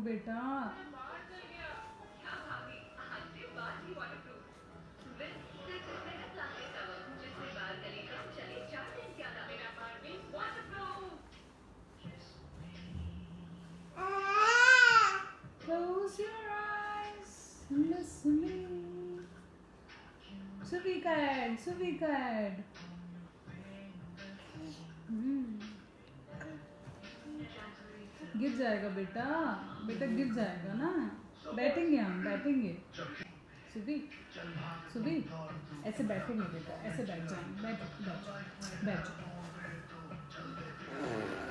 बेटा। Close your eyes, listen me. Suvikad, Suvikad. गिर जाएगा बेटा, बेटा गिर जाएगा ना। बैठेंगे हम, बैठेंगे। सुबी, सुबी, ऐसे बैठेंगे बेटा, ऐसे बैठ जाएंगे, बैठ बैठ बैठ।